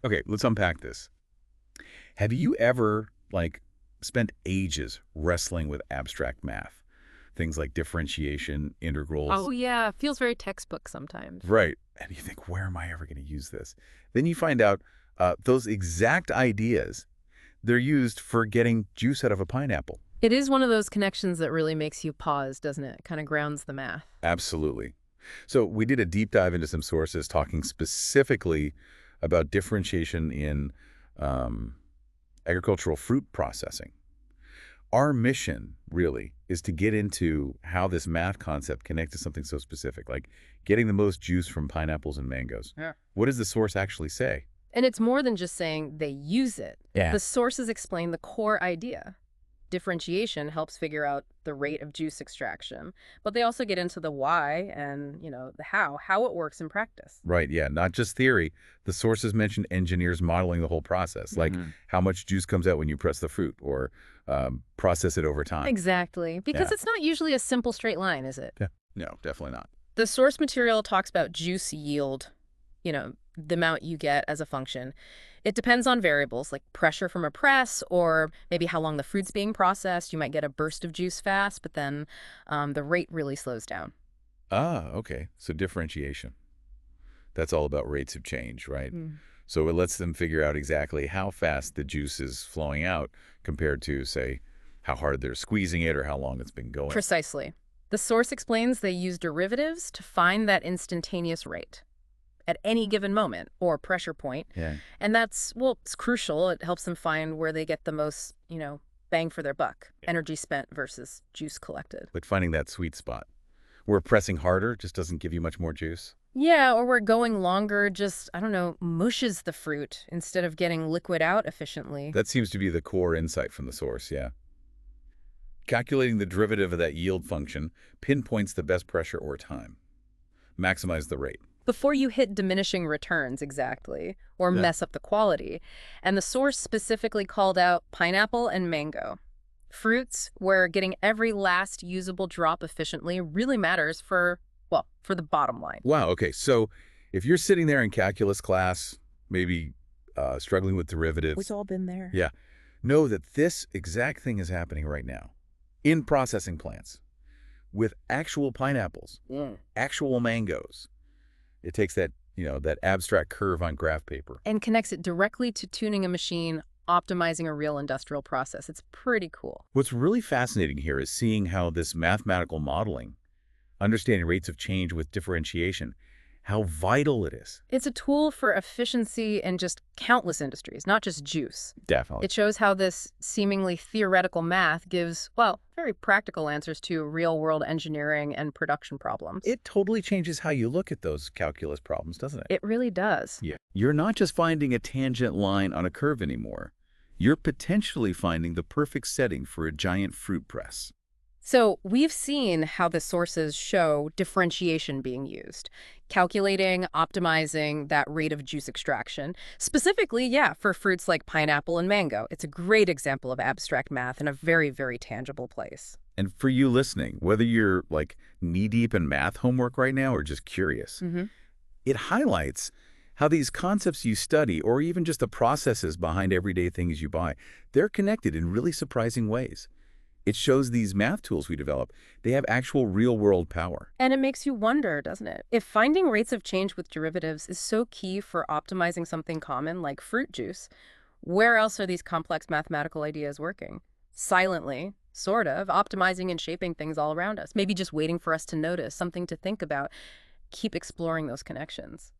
Okay, let's unpack this. Have you ever, spent ages wrestling with abstract math? Things like differentiation, integrals. Oh, yeah. Feels very textbook sometimes. Right. And you think, where am I ever going to use this? Then you find out those exact ideas, they're used for getting juice out of a pineapple. It is one of those connections that really makes you pause, doesn't it? Kind of grounds the math. Absolutely. So we did a deep dive into some sources talking specifically about differentiation in um, agricultural fruit processing. Our mission, really, is to get into how this math concept connects to something so specific, like getting the most juice from pineapples and mangoes. Yeah. What does the source actually say? And it's more than just saying they use it. Yeah. The sources explain the core idea. Differentiation helps figure out the rate of juice extraction, but they also get into the why and, the how it works in practice. Right, yeah, not just theory. The sources mention engineers modeling the whole process, like how much juice comes out when you press the fruit or process it over time. Exactly, because Yeah. it's not usually a simple straight line, is it? Yeah. No, definitely not. The source material talks about juice yield, the amount you get as a function. It depends on variables like pressure from a press or maybe how long the fruit's being processed. You might get a burst of juice fast, but then the rate really slows down. Ah, okay. So differentiation. That's all about rates of change, right? Mm. So it lets them figure out exactly how fast the juice is flowing out compared to, say, how hard they're squeezing it or how long it's been going. Precisely. The source explains they use derivatives to find that instantaneous rate at any given moment or pressure point. Yeah. And that's, well, it's crucial. It helps them find where they get the most, bang for their buck, energy spent versus juice collected. But finding that sweet spot where pressing harder just doesn't give you much more juice. Yeah, or where going longer just, I don't know, mushes the fruit instead of getting liquid out efficiently. That seems to be the core insight from the source, yeah. Calculating the derivative of that yield function pinpoints the best pressure or time. Maximize the rate. Before you hit diminishing returns, exactly, or Yeah. mess up the quality. And the source specifically called out pineapple and mango. Fruits where getting every last usable drop efficiently really matters for, well, for the bottom line. Wow, okay. So if you're sitting there in calculus class, maybe struggling with derivatives, We've all been there. yeah, know that this exact thing is happening right now in processing plants with actual pineapples, actual mangoes. It takes that abstract curve on graph paper. And connects it directly to tuning a machine, optimizing a real industrial process. It's pretty cool. What's really fascinating here is seeing how this mathematical modeling, understanding rates of change with differentiation, how vital it is. It's a tool for efficiency in just countless industries, not just juice. Definitely. It shows how this seemingly theoretical math gives, well, very practical answers to real-world engineering and production problems. It totally changes how you look at those calculus problems, doesn't it? It really does. Yeah. You're not just finding a tangent line on a curve anymore. You're potentially finding the perfect setting for a giant fruit press. So we've seen how the sources show differentiation being used, calculating, optimizing that rate of juice extraction. Specifically, yeah, for fruits like pineapple and mango. It's a great example of abstract math in a very, very tangible place. And for you listening, whether you're knee-deep in math homework right now or just curious, it highlights how these concepts you study or even just the processes behind everyday things you buy, they're connected in really surprising ways. It shows these math tools we develop, they have actual real-world power. And it makes you wonder, doesn't it? If finding rates of change with derivatives is so key for optimizing something common like fruit juice, where else are these complex mathematical ideas working? Silently, sort of, optimizing and shaping things all around us. Maybe just waiting for us to notice, something to think about. Keep exploring those connections.